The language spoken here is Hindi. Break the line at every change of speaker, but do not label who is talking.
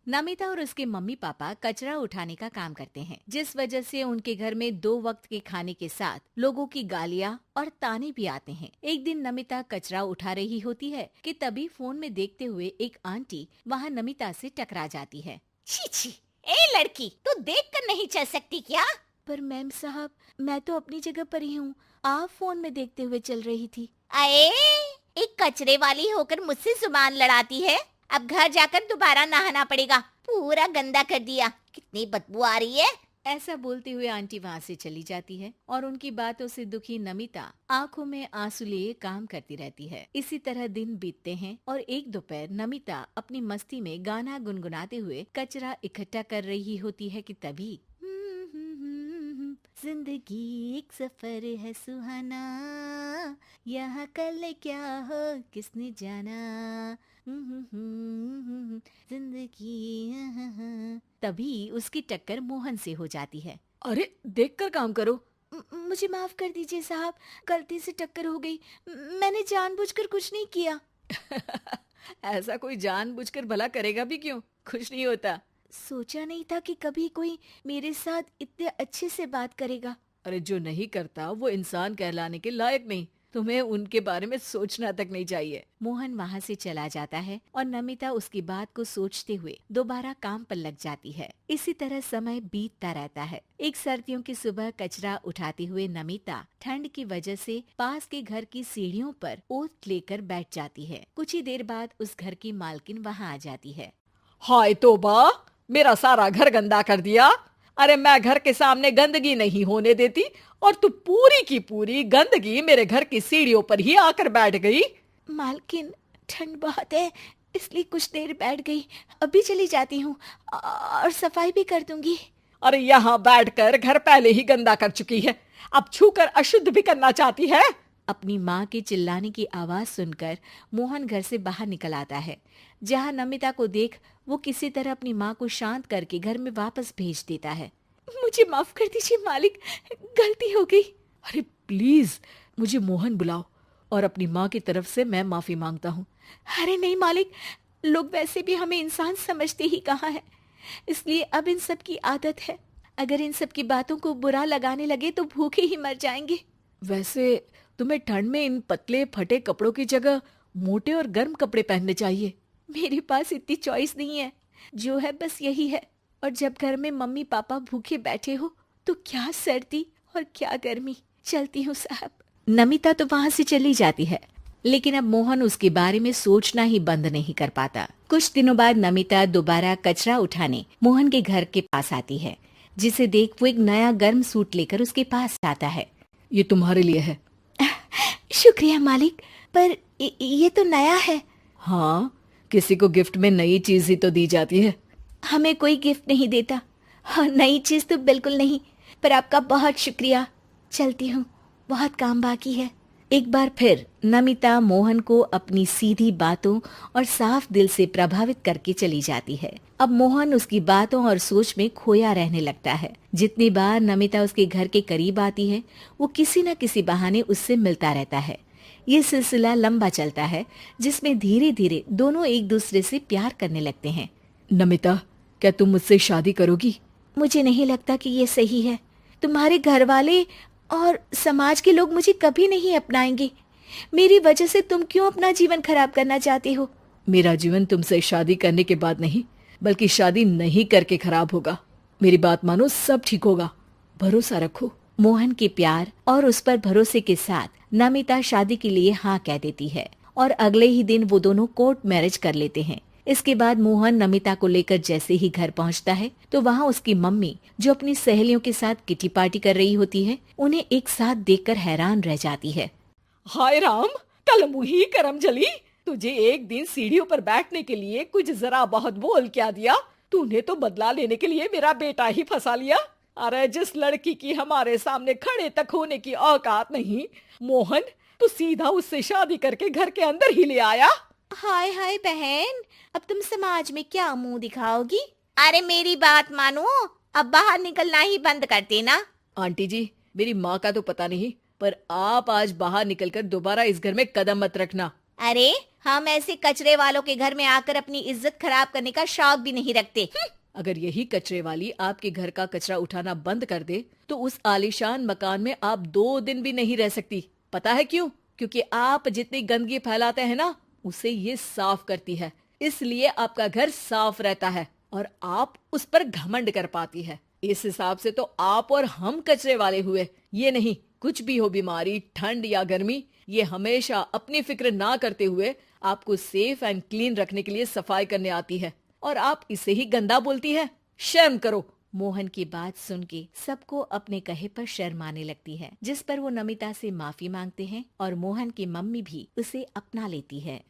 नमिता और उसके मम्मी पापा कचरा उठाने का काम करते हैं, जिस वजह से उनके घर में 2 वक्त के खाने के साथ लोगों की गालियाँ और ताने भी आते हैं। एक दिन नमिता कचरा उठा रही होती है कि तभी फोन में देखते हुए एक आंटी वहाँ नमिता से टकरा जाती है।
छी छी, ए लड़की, तू देख कर नहीं चल सकती क्या?
पर मैम साहब, मैं तो अपनी जगह पर ही हूँ, आप फोन में देखते हुए चल रही थी।
अरे, एक कचरे वाली होकर मुझसे जुबान लड़ाती है। अब घर जाकर दोबारा नहाना पड़ेगा, पूरा गंदा कर दिया। कितनी बदबू आ रही है।
ऐसा बोलते हुए आंटी वहाँ से चली जाती है और उनकी बातों से दुखी नमिता आंखों में आंसू लिए काम करती रहती है। इसी तरह दिन बीतते हैं और एक दोपहर नमिता अपनी मस्ती में गाना गुनगुनाते हुए कचरा इकट्ठा कर रही होती है कि तभी जिंदगी एक सफर है सुहाना, यहाँ कल क्या हो किसने जाना, जिंदगी। तभी उसकी टक्कर मोहन से हो जाती है। अरे देखकर काम करो। मुझे माफ कर दीजिए साहब, गलती से टक्कर हो गई, मैंने जानबूझकर कुछ नहीं किया। ऐसा कोई जानबूझकर भला करेगा भी क्यों, कुछ नहीं होता। सोचा नहीं था कि कभी कोई मेरे साथ इतने अच्छे से बात करेगा। अरे जो नहीं करता वो इंसान कहलाने के लायक नहीं, तुम्हें उनके बारे में सोचना तक नहीं चाहिए। मोहन वहाँ से चला जाता है और नमिता उसकी बात को सोचते हुए दोबारा काम पर लग जाती है। इसी तरह समय बीतता रहता है। एक सर्दियों की सुबह कचरा उठाते हुए नमिता ठंड की वजह से पास के घर की सीढ़ियों पर ओत लेकर बैठ जाती है। कुछ ही देर बाद उस घर की मालकिन वहाँ आ जाती है।
हाय तौबा, मेरा सारा घर गंदा कर दिया। अरे मैं घर के सामने गंदगी नहीं होने देती और तू पूरी की पूरी गंदगी मेरे घर की सीढ़ियों पर ही आकर बैठ गई।
मालकिन, ठंड बहुत है इसलिए कुछ देर बैठ गई, अभी चली जाती हूँ और सफाई भी कर दूंगी।
अरे यहाँ बैठकर घर पहले ही गंदा कर चुकी है, अब छूकर अशुद्ध भी करना चाहती है।
अपनी माँ के चिल्लाने की आवाज सुनकर मोहन घर से बाहर निकल आता है, जहाँ नमिता को देख वो किसी तरह अपनी माँ को शांत करके घर में वापस भेज देता है। मुझे माफ कर दीजिए मालिक, गलती हो गई। अरे प्लीज मुझे मोहन बुलाओ और अपनी माँ की तरफ से मैं माफी मांगता हूँ। अरे नहीं मालिक, लोग वैसे भी हमें इंसान समझते ही कहाँ है, इसलिए अब इन सब की आदत है। अगर इन सब की बातों को बुरा लगाने लगे तो भूखे ही मर जाएंगे। वैसे तुम्हें ठंड में इन पतले फटे कपड़ों की जगह मोटे और गर्म कपड़े पहनने चाहिए। मेरे पास इतनी चॉइस नहीं है, जो है बस यही है। और जब घर में मम्मी पापा भूखे बैठे हो तो क्या सर्दी और क्या गर्मी। चलती हूँ साहब। नमिता तो वहाँ से चली जाती है, लेकिन अब मोहन उसके बारे में सोचना ही बंद नहीं कर पाता। कुछ दिनों बाद नमिता दोबारा कचरा उठाने मोहन के घर के पास आती है, जिसे देख वो एक नया गर्म सूट लेकर उसके पास आता है।
ये तुम्हारे लिए है।
शुक्रिया मालिक, पर ये तो नया है।
हाँ, किसी को गिफ्ट में नई चीज ही तो दी जाती है।
हमें कोई गिफ्ट नहीं देता। हाँ, नई चीज तो बिल्कुल नहीं, पर आपका बहुत शुक्रिया। चलती हूँ, बहुत काम बाकी है। एक बार फिर नमिता मोहन को अपनी सीधी बातों और साफ दिल से प्रभावित करके चली जाती है। अब मोहन उसकी बातों और सोच में खोया रहने लगता है। जितनी बार नमिता उसके घर के करीब आती है, वो किसी न किसी बहाने उससे मिलता रहता है। ये सिलसिला लंबा चलता है, जिसमें धीरे धीरे दोनों एक दूसरे से प्यार करने लगते हैं।
नमिता, क्या तुम मुझसे शादी करोगी?
मुझे नहीं लगता कि ये सही है। तुम्हारे घर वाले और समाज के लोग मुझे कभी नहीं अपनाएंगे। मेरी वजह से तुम क्यों अपना जीवन खराब करना चाहते हो?
मेरा जीवन तुमसे शादी करने के बाद नहीं, बल्कि शादी नहीं करके खराब होगा। मेरी बात मानो, सब ठीक होगा, भरोसा रखो।
मोहन के प्यार और उस पर भरोसे के साथ नमिता शादी के लिए हाँ कह देती है और अगले ही दिन वो दोनों कोर्ट मैरिज कर लेते हैं। इसके बाद मोहन नमिता को लेकर जैसे ही घर पहुंचता है तो वहाँ उसकी मम्मी, जो अपनी सहेलियों के साथ किटी पार्टी कर रही होती है, उन्हें एक साथ देखकर हैरान रह जाती है।
हाय राम, कल मुही करम जली, तुझे एक दिन सीढ़ियों पर बैठने के लिए कुछ जरा बहुत बोल क्या दिया। तूने तो बदला लेने के लिए मेरा बेटा ही फंसा लिया। अरे जिस लड़की की हमारे सामने खड़े तक होने की औकात नहीं, मोहन तू सीधा उससे शादी करके घर के अंदर ही ले आया।
हाय हाय बहन, अब तुम समाज में क्या मुंह दिखाओगी?
अरे मेरी बात मानो, अब बाहर निकलना ही बंद कर देना।
आंटी जी, मेरी माँ का तो पता नहीं, पर आप आज बाहर निकलकर दोबारा इस घर में कदम मत रखना।
अरे हम ऐसे कचरे वालों के घर में आकर अपनी इज्जत खराब करने का शौक भी नहीं रखते।
अगर यही कचरे वाली आपके घर का कचरा उठाना बंद कर दे तो उस आलीशान मकान में आप 2 दिन भी नहीं रह सकती। पता है क्यों? क्योंकि आप जितनी गंदगी फैलाते हैं ना, उसे ये साफ करती है। इसलिए आपका घर साफ रहता है और आप उस पर घमंड कर पाती है। इस हिसाब से तो आप और हम कचरे वाले हुए। ये नहीं, कुछ भी हो, बीमारी, ठंड या गर्मी, ये हमेशा अपनी फिक्र ना करते हुए आपको सेफ एंड क्लीन रखने के लिए सफाई करने आती है और आप इसे ही गंदा बोलती है। शर्म करो।
मोहन की बात सुन के सबको अपने कहे पर शर्म आने लगती है, जिस पर वो नमिता से माफी मांगते हैं और मोहन की मम्मी भी उसे अपना लेती है।